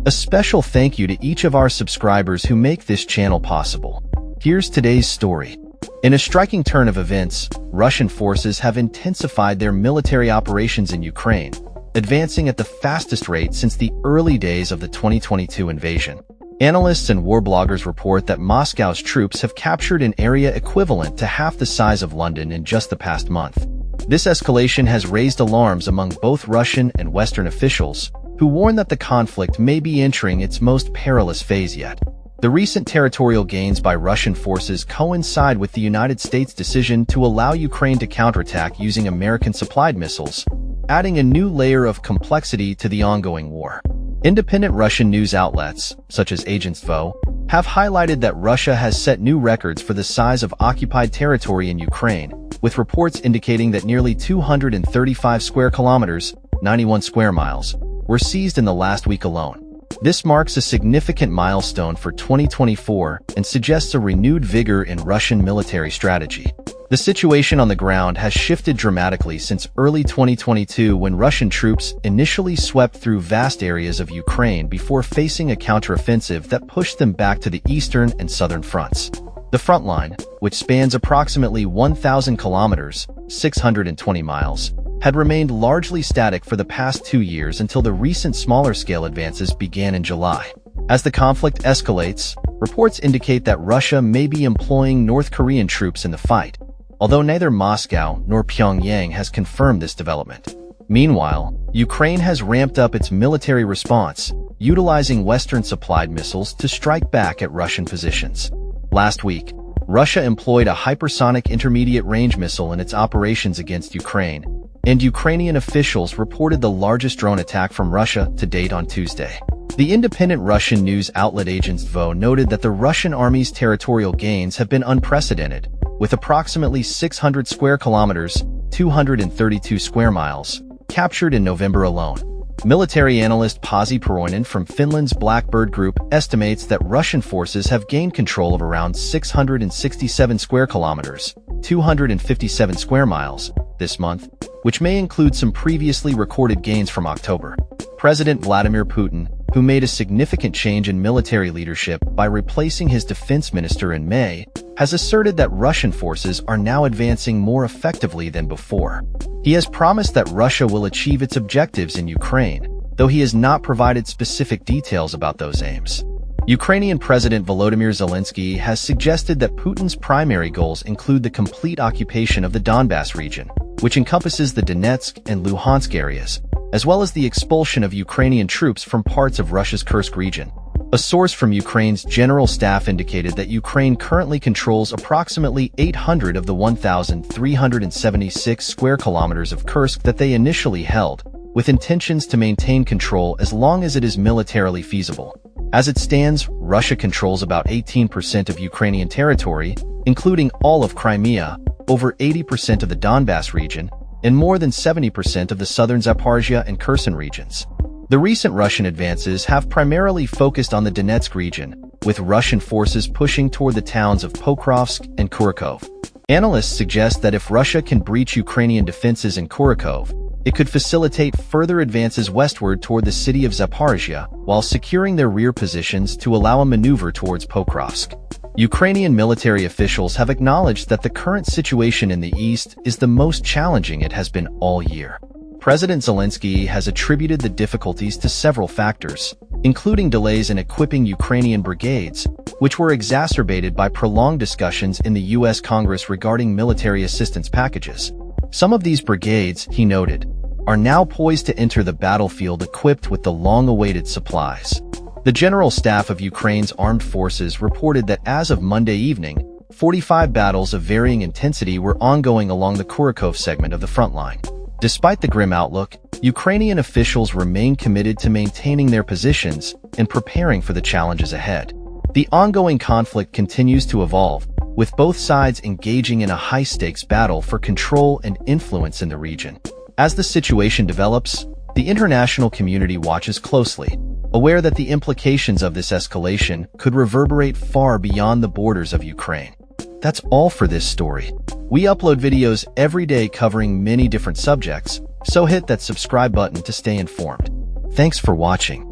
A special thank you to each of our subscribers who make this channel possible. Here's today's story. In a striking turn of events, Russian forces have intensified their military operations in Ukraine, advancing at the fastest rate since the early days of the 2022 invasion. Analysts and war bloggers report that Moscow's troops have captured an area equivalent to half the size of London in just the past month. This escalation has raised alarms among both Russian and Western officials, who warn that the conflict may be entering its most perilous phase yet. The recent territorial gains by Russian forces coincide with the United States' decision to allow Ukraine to counterattack using American-supplied missiles, adding a new layer of complexity to the ongoing war. Independent Russian news outlets, such as Agentstvo, have highlighted that Russia has set new records for the size of occupied territory in Ukraine, with reports indicating that nearly 235 square kilometers, 91 square miles, were seized in the last week alone. This marks a significant milestone for 2024 and suggests a renewed vigor in Russian military strategy. The situation on the ground has shifted dramatically since early 2022 when Russian troops initially swept through vast areas of Ukraine before facing a counteroffensive that pushed them back to the eastern and southern fronts. The front line, which spans approximately 1,000 kilometers, 620 miles, had remained largely static for the past 2 years until the recent smaller-scale advances began in July. As the conflict escalates, reports indicate that Russia may be employing North Korean troops in the fight, although neither Moscow nor Pyongyang has confirmed this development. Meanwhile, Ukraine has ramped up its military response, utilizing Western-supplied missiles to strike back at Russian positions. Last week, Russia employed a hypersonic intermediate-range missile in its operations against Ukraine, and Ukrainian officials reported the largest drone attack from Russia to date on Tuesday. The independent Russian news outlet Agentstvo noted that the Russian army's territorial gains have been unprecedented, with approximately 600 square kilometers, 232 square miles, captured in November alone. Military analyst Pasi Peroinen from Finland's Blackbird Group estimates that Russian forces have gained control of around 667 square kilometers, 257 square miles, this month, which may include some previously recorded gains from October. President Vladimir Putin, who made a significant change in military leadership by replacing his defense minister in May, has asserted that Russian forces are now advancing more effectively than before. He has promised that Russia will achieve its objectives in Ukraine, though he has not provided specific details about those aims. Ukrainian President Volodymyr Zelensky has suggested that Putin's primary goals include the complete occupation of the Donbas region, which encompasses the Donetsk and Luhansk areas, as well as the expulsion of Ukrainian troops from parts of Russia's Kursk region. A source from Ukraine's general staff indicated that Ukraine currently controls approximately 800 of the 1,376 square kilometers of Kursk that they initially held, with intentions to maintain control as long as it is militarily feasible. As it stands, Russia controls about 18% of Ukrainian territory, including all of Crimea, over 80% of the Donbas region, and more than 70% of the southern Zaporizhia and Kherson regions. The recent Russian advances have primarily focused on the Donetsk region, with Russian forces pushing toward the towns of Pokrovsk and Kurakhove. Analysts suggest that if Russia can breach Ukrainian defenses in Kurakhove, it could facilitate further advances westward toward the city of Zaporizhia while securing their rear positions to allow a maneuver towards Pokrovsk. Ukrainian military officials have acknowledged that the current situation in the east is the most challenging it has been all year. President Zelensky has attributed the difficulties to several factors, including delays in equipping Ukrainian brigades, which were exacerbated by prolonged discussions in the U.S. Congress regarding military assistance packages. Some of these brigades, he noted, are now poised to enter the battlefield equipped with the long-awaited supplies. The General Staff of Ukraine's armed forces reported that as of Monday evening, 45 battles of varying intensity were ongoing along the Kurakhove segment of the front line. Despite the grim outlook, Ukrainian officials remain committed to maintaining their positions and preparing for the challenges ahead. The ongoing conflict continues to evolve, with both sides engaging in a high-stakes battle for control and influence in the region. As the situation develops, the international community watches closely, aware that the implications of this escalation could reverberate far beyond the borders of Ukraine. That's all for this story. We upload videos every day covering many different subjects, so hit that subscribe button to stay informed. Thanks for watching.